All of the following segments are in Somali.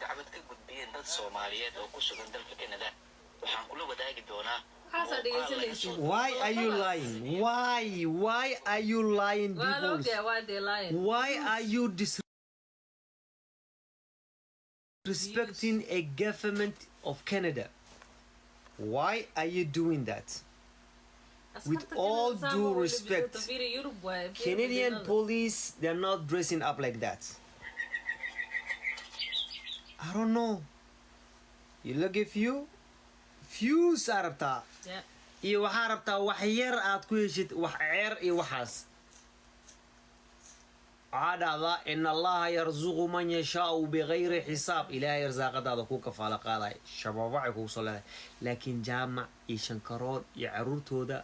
dacwad ka gudbiyeen dad Soomaaliyeed oo ku sugan dalka Canada waxaan kula wadaagi doonaa Why are you lying? Why are you lying, people? Why they lying? Why are you disrespecting a government of Canada? Why are you doing that? With all due respect, Canadian police, they're not dressing up like that. I don't know. You look at few sarabta. Yeah. iyo waxa rabtaa wax yar aad ku heshid wax ceer iyo waxaas caadada in Allah yarzuqu man yashaa bighayri hisaab ilaahay irsaaqadaada ku kafaala qaaday shabaabay ku soo leedahay laakiin jaamac iyo shankarood iyo caruurtooda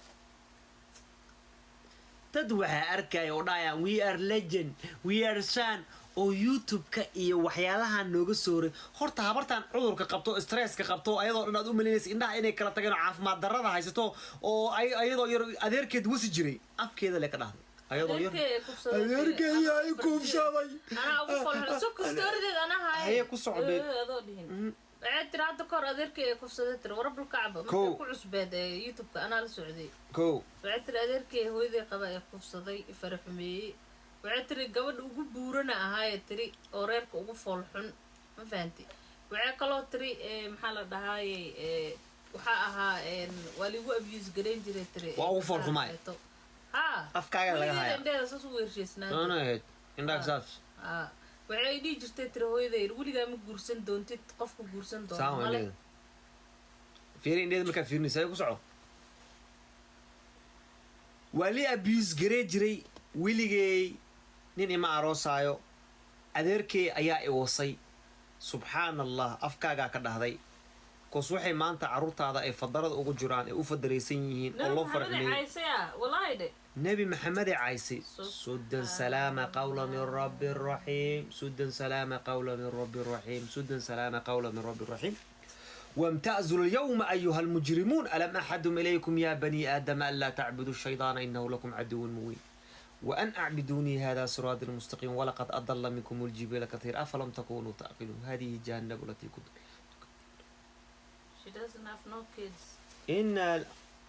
dad waxa arkay oo dhayaan we are legend we are son oo YouTube-ka iyo waxyaalaha nooga sooray horta habartan cudurka qabto stress-ka qabto ayadoo dhan aad u maleynaysa indhaha inay kala tageen caafimaad darrada haysato oo ayadoo yar adeerkeed wasi jiray afkeeda le ka dhahday ayadoo yar adeerkeed ay kuufsaday ana ugu falxo soo kastooreed ana haay ku socday بعد ترى كور أذكر كوسة ترى ورب الكعبة ما كوس بعد يوتيوب أنا السعودي بعد ترى أذكر هو ذي قبائل كوسة ذي فرح مي بعد ترى قبل وجو بورنا هاي ترى أوريك وجو فلحن ما فهمتي بعد كلو ترى محل ده هاي وحقها ولي هو أبيز جرين ترى ترى وجو فلحن ماي أفكار لها هاي عندنا أساس ويرجسنا أنا هيك عندك أساس waxay dhigi jirtay tiro hooyaday weligaa ma guursan doontid qofku guursan doono male fiirin dheed marka fiirnisay ku soco wali abuse garee jiray weligay nin ima aroosaayo adeerkay ayaa i wasay subxaanallah afkaagaa ka dhahday koos waxay maanta caruurtaada ay fadarada ugu jiraan ay u fadaraysan yihiin oo loo farxinay نبي محمد عيسي سدا سلام قولا من رب الرحيم سدا سلام قولا من رب الرحيم سدا سلام قولا من رب الرحيم وامتازوا اليوم أيها المجرمون ألم أحدهم إليكم يا بني آدم ألا تعبدوا الشيطان إنه لكم عدو مبين وأن أعبدوني هذا صراط مستقيم ولقد أضل منكم الجبال كثير أفلم تكونوا تعقلون هذه جهنم التي كنتم She doesn't have no kids. إن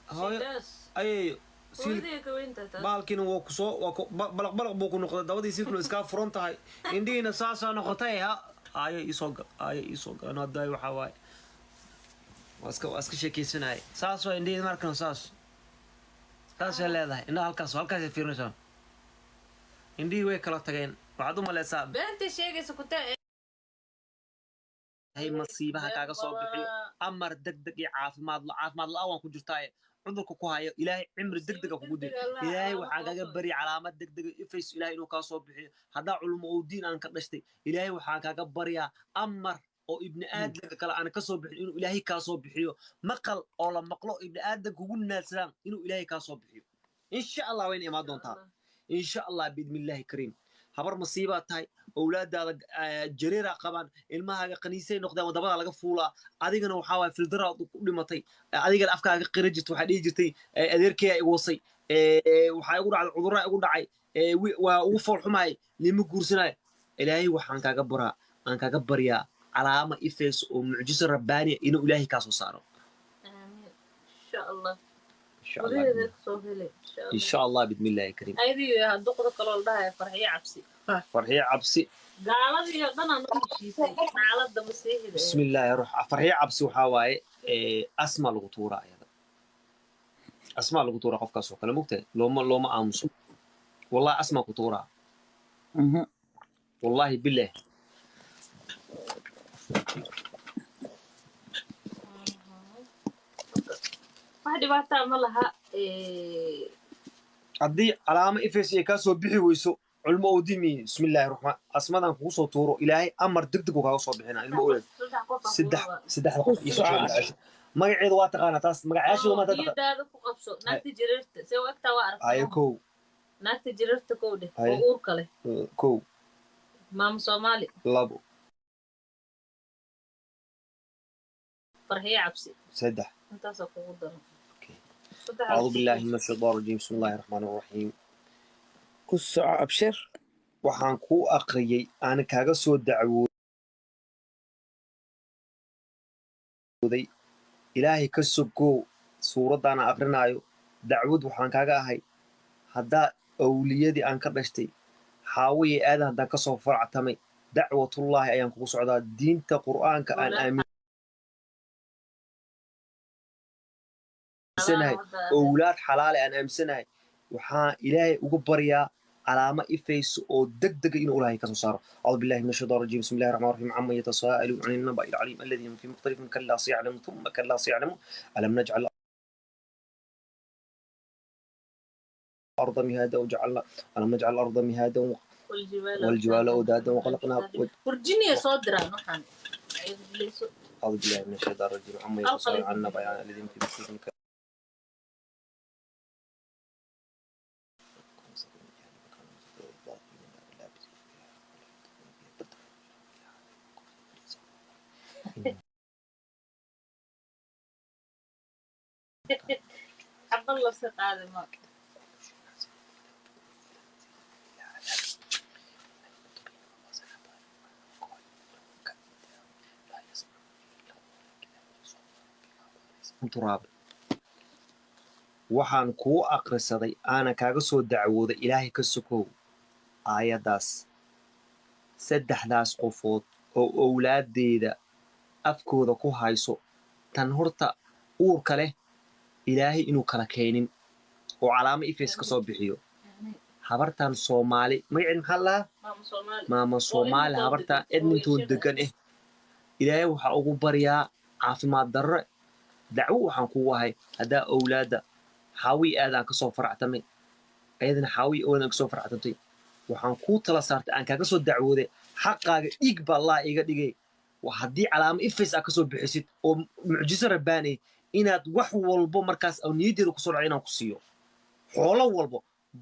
She does. أي بالكين وكسو بلق بوكو نقطة دودي سيكلو إسكاف فرونت هاي إندينا ساسا نقطة آية يسوق أنا داي وحواي واسك شيء كيسنا هاي ساسا إندينا ماركنا ساس هلا ده إنه هالكاس فيرنسون إندي ويكلا تجين بعدهم ولا ساب بنت شيء سكوتة هاي مصيبة كاغا صوبحي أمر دق عاف ما الله وان كجرتاي عذرك كوهاي إلهي عمر دق كودي إلهي وحاجة بري علامات دق إفيس إلهي إنه كاسوب بحي هذا علم ودين أنا كدشتي إلهي وحاجة بريا أمر أو ابن آدم كلا أنا كاسوب بحي إنه إلهي كاسوب بحيه مقل أو لما مقلو ابن آدم كقولنا السلام إنه إلهي كاسوب بحيه إن شاء الله وين ما دونتها إن شاء الله بإذن الله كريم habar masiiba tahay awlaadaada jareera qaban ilmaha qaniisay noqdaan wadabada laga fuula adigana waxa way filtera ku dhimatay adiga afkaaga qirajit waxa dhigi jirtay adeerkay ay wasay waxa ugu dhacay cudurro ugu dhacay waa ugu foolxumay lima guursanay ilaahay waxaan kaaga baraa aan kaaga bariyaa calaama ifees oo mucjiso rabbaani inuu ilaahay ka soo saaro insha Allah إن شاء الله بإذن الله الكريم. أيدي هالدقة كلول ده فرحية عبسي. فرحية عبسي. قالت لي أنا نمشي سي. قالت ده مسيح. بسم الله يروح فرحية عبسي وحواي أسمى الغطورة أيضا. أسمى الغطورة قف كسوق أنا مقتل لو ما أمسو. والله أسمى غطورة. والله بالله. واحد يبغى مالها عدي علامة إفس يكاسو بحي ويسو علم أوديمي بسم الله الرحمن أسمعنا نقصو تورو إلهي أمر دقدق وكاسو بحينا علم أولد سدح دقيقة ما يعيد واتقانا تاس ما يعيش وما تتقى يدادو كقبسو ناكتي جريرت سوى وقتا وعرف أيكو ناكتي جريرت كودي وأوركالي كو مام صومالي لابو فرحية عبسي سدح انت سقوط أعوذ بالله من الشيطان الرجيم بسم الله الرحمن الرحيم كل أبشر waxaan ku aqriyay aan kaaga soo dacwo ilaahay ka sogow suuraddaana aqrinaayo dacwad waxaan kaaga ahay haddaa awliyadii aan ka dhashtay xaawiye aadan haddaan ka soo faractamay dacwatullaahi ayaan kugu socdaa diinta qur'aanka aan aaminsanahay owlaad xalaale aan aaminsanahay waxaan ilaahay uga baryaa علامة إفيس أو دق إنه أولها كسر. أعوذ بالله من الشيطان الرجيم. بسم الله الرحمن الرحيم. عما يتساءلون عن النبأ العليم الذي هم في مختلف كلا سيعلم ثم كلا سيعلم ألم نجعل الأرض مهادا وجعلنا ألم نجعل الأرض مهادا والجبال أودادا وخلقناها ورجيني صدرا نحن. أعوذ بالله من الشيطان الرجيم. عما يتساءلون عن النبأ الذي هم في مختلف عبد الله سقاد ما تراب waxaan kuu aqrisaday aana kaaga soo dacwooday ilaahay ka sokow aayadaas saddexdaas qofood oo owlaadeeda afkooda ku hayso tan horta uurka leh ilaahay inuu kala keenin oo calaamo ifeys ka soo bixiyo habartan Soomaali magaceed maxaa la maama Soomaali habartan Edmonton degan ilaahay waxa ugu baryaa caafimaad darro dacwo waxaan ku wahay hadaa owlaada xaawi aadan ka soo faractamay ayadana xaawi oodan ka soo faractantay waxaan ku tala saartay aan kaaga soo dacwooday xaqaaga dhiig baa Allah iga dhigay haddii calaamo ifeys ka soo bixisid oo mucjiso rabbaani inaad wax walbo markaas oo niyadeeda ku soo dhacay inaan ku siiyo xoolo walbo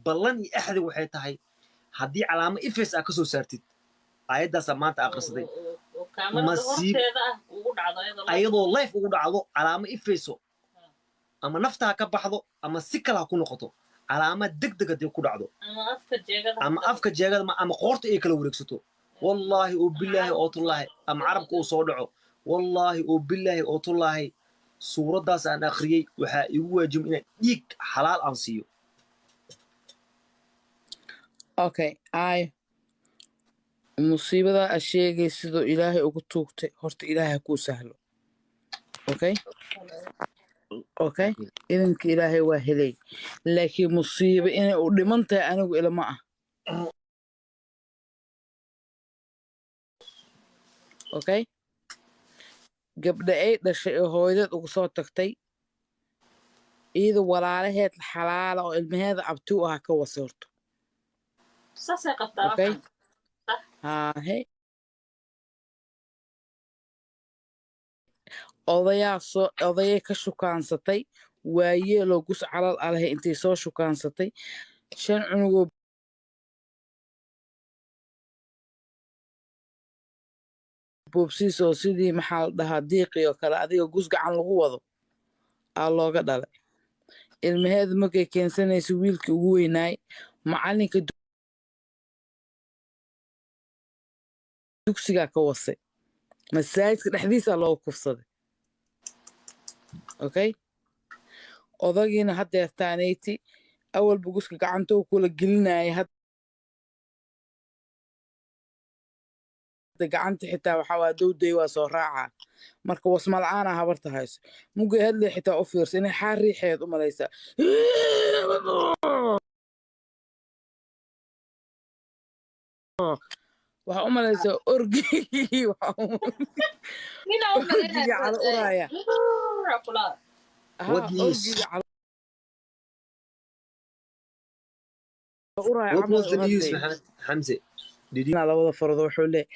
ballan iyo axdi waxay tahay haddii calaamo ifeys ka soo saartid aayadaas maanta aqrisaday masiibteeda ugu dhacdo ayadoo life ugu dhacdo calaamo ifeyso ama naftaha ka baxdo ama si kale ha ku noqoto calaamo degdeg ah ku dhacdo ama afka jeegada ama qoorta ay kala wareegsato wallaahi oo billaahi oo tullaahi ama carabka uu soo dhaco wallaahi oo billaahi oo tullaahi suuraddaas aan akhriyey waxaa igu waajib inaan dhiig xalaal aan siiyo okay musiibada asheegay sidoo ilaahay ugu tuugtay horta ilaahay ku sahlo okay idinka ilaahay waa helay laakiin musiibo inay u dhiman tahay anigu ilama ah okay gabdha ay dhashay oo hooyadeed ugu soo tagtay iyada walaalaheed xalaala oo ilmaheeda abti u ah ka wasoorto saasay qabtaa okay hey odayay ka shukaansatay waayeeloo gus calal alahay intay soo shukaansatay 5 cunugoo boobsiis oo sidii maxaa la dhahaa diiqii oo kale adiga gus gacan lagu wado aa looga dhalay ilmaheeda markay keensanaysa wiilkii ugu weynaay macalinka dugsigaa ka wasay masaajidka dhexdiisaa looga kufsaday okay odagiina haddeertaanayti awalba guska gacanta u kula gelinaya hadda gacanta xitaa waxaa waa dowday waa soo raacaa marka wasmala'aana habarta hayso mugay hadlay xitaa u fiirsa inay xaar riixeed u malaysaa waxaa u malaysaa orgigii orgigii calo uraya orgigii calo uraya Hamse labada farood wuxuu leeyahay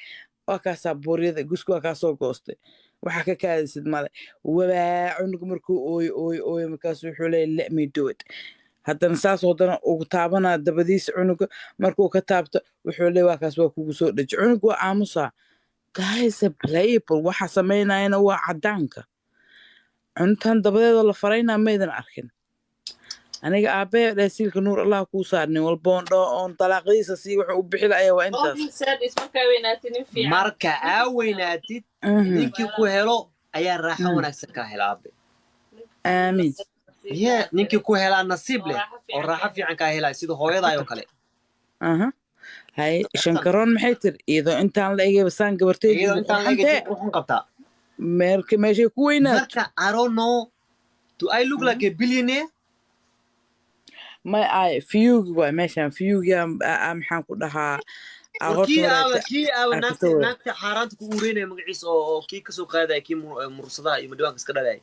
waa kaasaa buuryada gusku waa kaasoo goostay waxaa ka kaadisid male wabaa cunug markuu ooyo markaasu wuxuu leeyahay let me do it haddana saas haddana ugu taabanaa dabadiisa cunuga markuu ka taabto wuxuu leeyahay waa kaas waa kugu soo dheji cunug waa aamusaa guysa playable waxa samaynayana waa caddaanka cuntaan dabadeeda la faraynaa maydan arkin aniga aabbahe dhaasiilka nuur allah kuu saarnin walboondho oon dalaaqdiisa sii wuxuu u bixi laaya waa intaas marka aa weynaatid ninkii ku helo ayaa raaxo wanaagsan kaa hela aabe aamin yee ninkii ku helaa nasiib leh oo raaxo fiican kaa helaa sida hooyadaayoo kale aha hay shankaroon maxay tiri iyadoo intaan la egay basaan gabarteedii iyadoo intaan laga wuxun qabtaa meeshay ku weynaato marka I don't know do I look like a billionaire may ay fiyuugi waay meeshaan fiyuugi maxaan ku dhahaa kii aawa naagta xaaraanta ku ureynaya magaciisa oo kii kasoo qaadaya kii mursadaha iyo madhibaanka iska dhalaya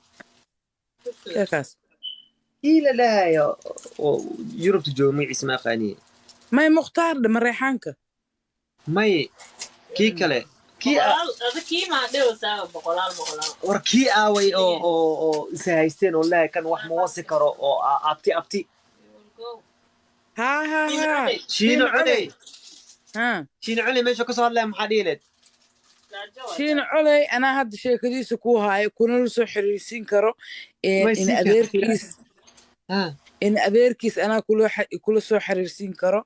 kaas kii la dhahayo oo yurubta jooga magaciisa ma aqaaniye may mukhtaar dhe mareexaanka may kii kale war kii aaway oo isa haysteen oo lehay kan wax ma wasi karo oo abti ha shiino coley ha shiino coley meesha kasoo hadlaya maxaa dhihileed shiino coley anaa hadda sheekadiisa ku haayo kunala soo xiriirsiin karo in adeerkiis anaa kula soo xiriirsiin karo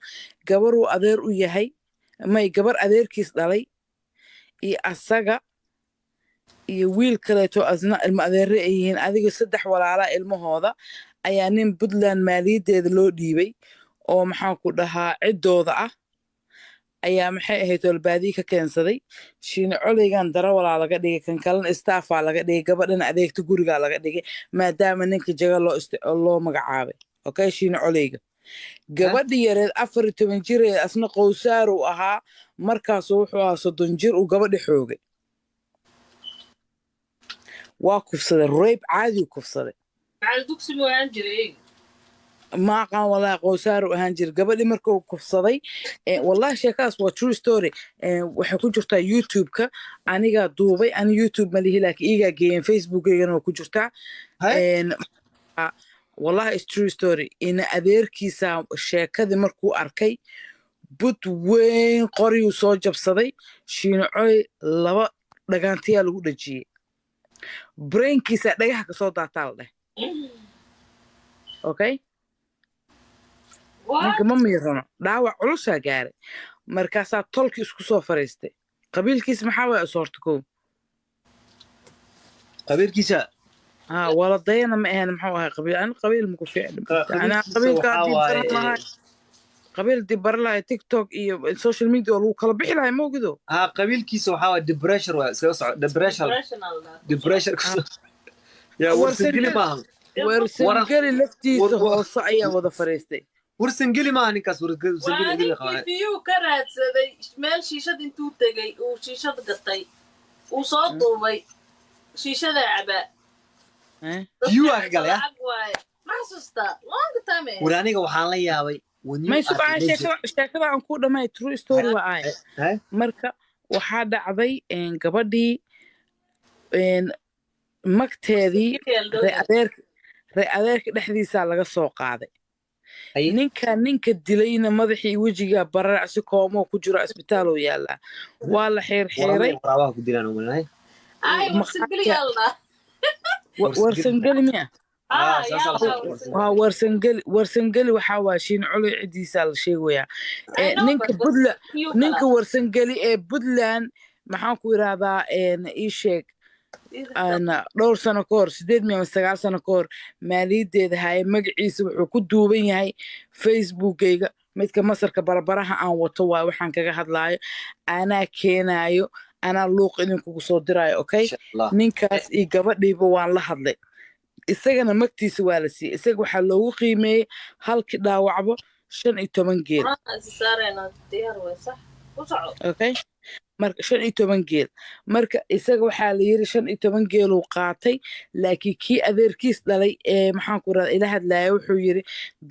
gabaruu adeer u yahay gabar adeerkiis dhalay iyo asaga iyo wiil kaleeto asna ilmo adeere ay yihiin adiga 3 walaalaa ilmahooda ayaa nin Puntland maaliyaddeeda loo dhiibay oo maxaan ku dhahaa ciddooda ah ayaa maxay ahayd walbaadii ka keensaday shiino coleygan darawalaa laga dhigay kan kalena staffaa laga dhigay gabadhana adeegta gurigaa laga dhigay maadaama ninka jaga loo magacaabay okay shiino coleyga gabadhi yareed 14 jireed asna qowsaar uu ahaa markaasuu wuxuu ahaa 30 jir uu gabadhi xoogay waa kufsaday rape caadi kufsaday ma aqaan walaa qowsaar uu ahaan jir gabadhi markuu kufsaday wallahi sheekaas waa true story waxay ku jirtaa YouTube-ka aniga duubay ani YouTube ma lihi laakiin iiga geeyeen Facebook-geygana waa ku jirtaa wallahi is true story in adeerkiisa sheekadii markuu arkay bud weyn qoriyuu soo jabsaday shiino coley 2 dhagaantiyaa lagu dhajiyey brainkiisa dhagaha ka soo daataa la dheh okay ninka ma miirano dhaawac culusaa gaaray markaasaa tolki isku soo fariistay qabiilkiisa maxaa waay asoorta kow qabiilkiisa wala dayana ma ahayn muxuu ahay qabiil muku ficil ana qabiilka qabiil dibar lahay TikTok iyo social media lagu kala bixi lahay ma ogido qabiilkiisa waxaa waa depression waa iska socod depression ya warsangeli maahan warsangeli laftiisa hoose ayaa wada fariistay warsangeli maahan ninkaas warsangeli fiyuu ka raadsaday meel shiishad intuu tegay uu shiishad gatay uu soo duubay shiishada cabaa fiyuu aka galay ma xasuustaa long time war aniga waxaan la yaabay may sugaan sheekada aan ku dhamay true story waa ay marka waxaa dhacday gabadhii magteedii ree adeerka dhexdiisaa laga soo qaaday ninka dilayna madaxii wejiga bararacsi koomoo ku jiro isbitaal oo yaallaa waa la xeerxeeray warsangeli miya warsangeli waxaa waa shiino coley cidiisaa la sheegayaa ninka warsangeli ee Puntland maxaan ku yiraahdaa ii sheeg dhowr sano ka hor 8 sano ka hor maaliyaddeeda haye magaciisa wuxuu ku duuban yahay Facebook-gayga midka masarka barbaraha aan wato waa waxaan kaga hadlaayo anaa keenaayo anaa luuq idinkugu soo diraayo okay ninkaas iyo gabadhiiba waan la hadlay isagana magtiisa waa la siiyey isaga waxaa loogu qiimeeyey halkii dhaawacbo 15 geel okay marka 15 geel marka isaga waxaa la yiri 15 geel uu qaatay laakiin kii adeerkiis dhalay ee maxaan ku raad ila hadlaaya wuxuu yiri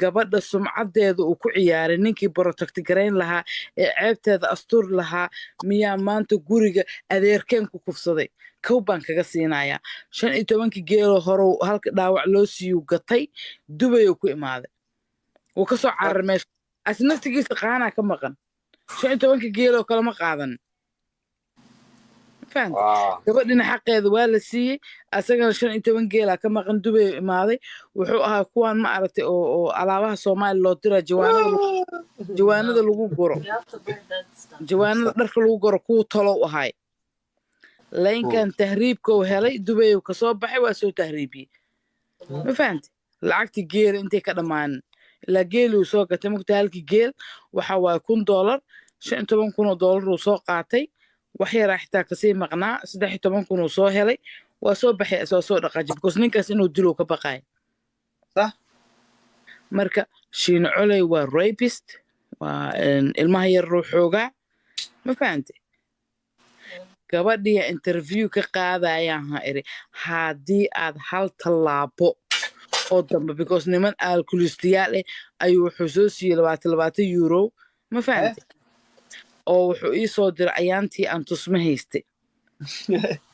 gabadha sumcadeeda uu ku ciyaaray ninkii protect gareyn lahaa ee ceebteeda astur lahaa miyaa maanta guriga adeerkeen ku kufsaday kow baan kaga siinayaa 15 geelo hore halka dhaawac loo siiyo gatay Dubai ku imaaday wuu ka soo cararay meesha asnaftigiisa qaana ka maqan 15 geelo kala ma qaadan gabadhina xaqeeda waa la siiyey asagana 15 geela ka maqan Dubai imaaday wuxuu ahaa kuwan ma aragtay oo alaabaha Soomaali loo diraa jawaanada lagu goro jawaanada dharka lagu goro ku talo u ahay laynkan tahriibka uu helay dubay uu kasoo baxay waa soo tahriibiyey ma fahamti lacagtii geela intay ka dhammaanin ilaa geeli uu soo gatay mugta halkii geel waxa waaye $1 $15,000 uu soo qaatay wax yaraa xitaa kasii maqnaa 13,000 uu soo helay waa soo baxay soo dhaqaaji because ninkaas inuu dilo ka baqaay صح marka shiino coley waa rapist waa ilmaha yar ruuxoogaa ma fahamti gabadhii interview ka qaadayaan ha iri haddii aad hal tallaabo oo dambe because niman alkulistiyaal ayuu wuxuu soo siiyey 20 euro ma fahamti oo wuxuu ii soo diray ayaantii aan tusma haystay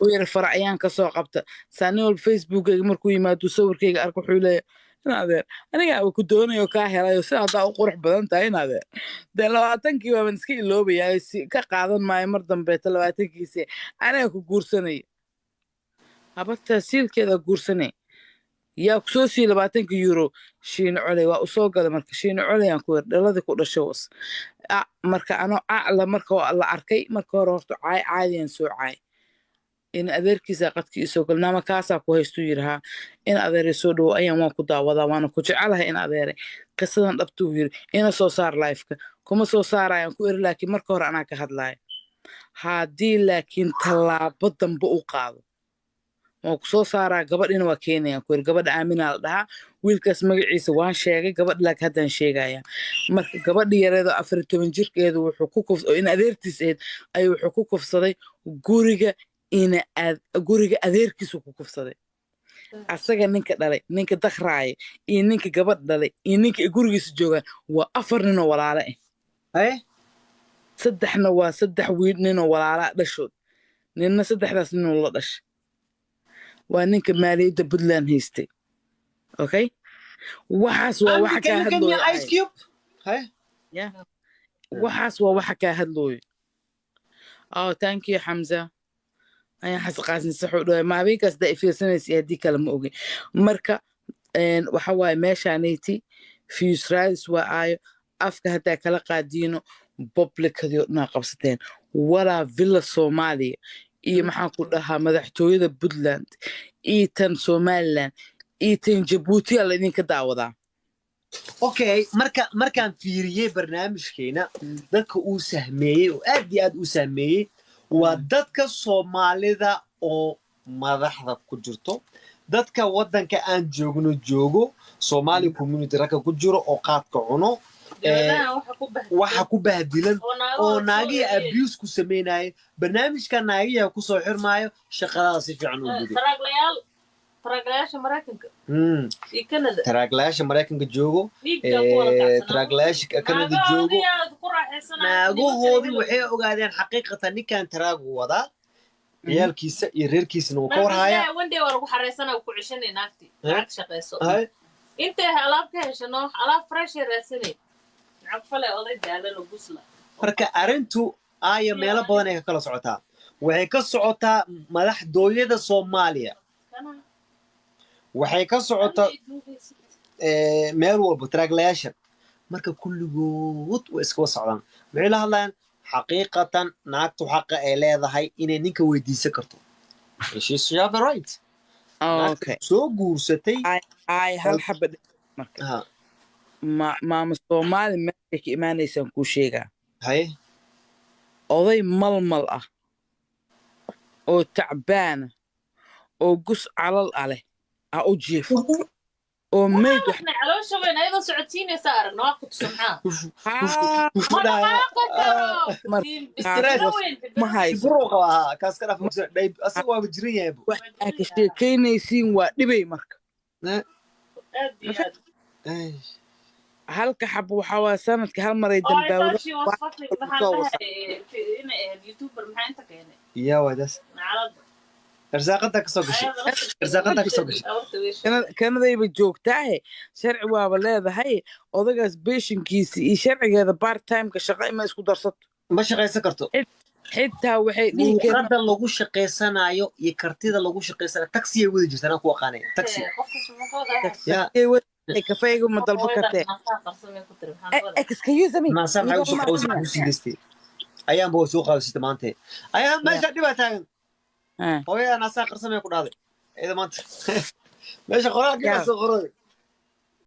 oo yar faracayaan ka soo qabta saaniol facebookayga markuu yimaado sawirkayga arko wuxuu leeyahay inadeer aniga ku doonayo kaa helayo si haddaa u qurux badan tahay inadeer dee 20kii baaban iska iloobayaa ka qaadan maayo mar dambeeta 20kiisi aniga ku guursanaya habartaa siilkeeda guursanay yaa ku soo siiyey 20 euro shiino coley waa u soo gaday marka shiino coley aan ku yar dhaladii ku dhashay was marka anoo acla marka la arkay marka hore horta caadiyan soo caay in adeerkiisa qadkii soo galnaama kaasaa ku haystuu yirahaa in adeeray soo dhowo ayaan waan ku daawadaa waana ku jecelahay in adeeray qisadan dhabtuu yiri ina soo saar live-ka kuma soo saarayaan ku eri laakiin marka hore anaa ka hadlaaya haddii laakiin tallaabo dambe u qaado waa ku soo saaraa gabadhina waa keenayaan ku eri gabadha aaminaa la dhahaa wiilkaas magaciisa waan sheegay gabadh laakiin haddaan sheegayaa marka gabadhi yareedo 14 jirkeedu wuxuu ku kufsaday in adeertiis ahayd ayuu wuxuu ku kufsaday guriga adeerkiisu ku kufsaday asaga ninka dhalay ninka dakhraaya iyo ninka gabadh dhalay iyo ninka gurigiisa joogaan waa 4 nin oo walaalo ah saddexna waa 3 wiil nin oo walaala dhashood ninna saddexdaas nin oo la dhashay waa ninka maaliyadda Puntland haystay okay waxaas waa waxa ka hadlooyo ice cube waxaas waa waxa ka hadlooyo thank you Hamza ayaa xasqaasin saxuu dhahay maabiinkaas da ifiirsanaysa haddii kale ma ogi marka waxa waaye meeshaanayti fiusradis waa aayo afka haddaa kala qaadiino publicadii dhanaa qabsateen walaa villa Soomaaliya iyo maxaan ku dhahaa madaxtooyada Puntland iyo tan Somaliland iyo tan Djibouti la idinka daawadaa okay markaan fiiriyey barnaamijkeena dadka uu sahmeeyey oo aad iyo aad u sahmeeyey waa dadka Soomaalida oo madaxda ku jirto dadka wadanka aan joogno joogo Somali community raka ku jiro oo qaadka cuno waxa ku bahdilan oo naagii abuse ku sameynay barnaamijka naagiya ku soo xirmaayo shaqada si fiican u gudo taraaglayaasha Mareykanka iyo Canada taraaglayaasha Mareykanka joogo taraaglayaasha Canada joogo naagoodii waxay ogaadeen xaqiiqatan ninkan taraagu wadaa ciyaalkiisa iyo reerkiisana uu ka warhaya wandee war ugu xareysana ku cishanay naagti lacag shaqeyso intee alaab ka heshano alaab fresh raadsanay lacag fale oday daalan oo busla marka arintu aaya meelo badan ay kala socotaa waxay ka socotaa madaxdooyada Soomaaliya waxay ka socotaa meel walba taraaglayaasha marka kulligood way iska socdaan waxay la hadlayaan xaqiiqatan naagtu xaqa ay leedahay inay ninka weydiisan karto she's have the right okay soo guursatay ay hal xabad marka maama Soomaali meesha ka imaanaysan ku sheegaa hay oday malmal ah oo tacbaana oo gus calal leh u jiifo oo meyd wax caloosha weyn ayada socodsiinaysa aragna waa ku tusamxaa ma hayso kaas ka dhafo asaga waa jiran yahay wax aad ka sheekeynaysiin waa dhibay marka halka xab waxa waa sanadka hal maray dambaawada يا ودس رزاقتها كسو قشي رزاقتها كسو قشي kanadayba joogtaahe sharci waaba leedahay odagaas beeshinkiisa iyo sharcigeeda part timeka shaqa ima isku darsato ma shaqaysan karto xitaa waxay dhihi karada lagu shaqaysanayo iyo kartida lagu shaqaysanayo taxi ay wada jirtaan ku aqaanay taxi kafeega ma dalba kartee excuse me ma saxa u soo sidistay ayaan boo soo qaadistay maanta ayaan meesha dhibaa taagan hooyada naasaa qarsamay ku dhahday ida maanta meesha qoraalkii baa soo qoray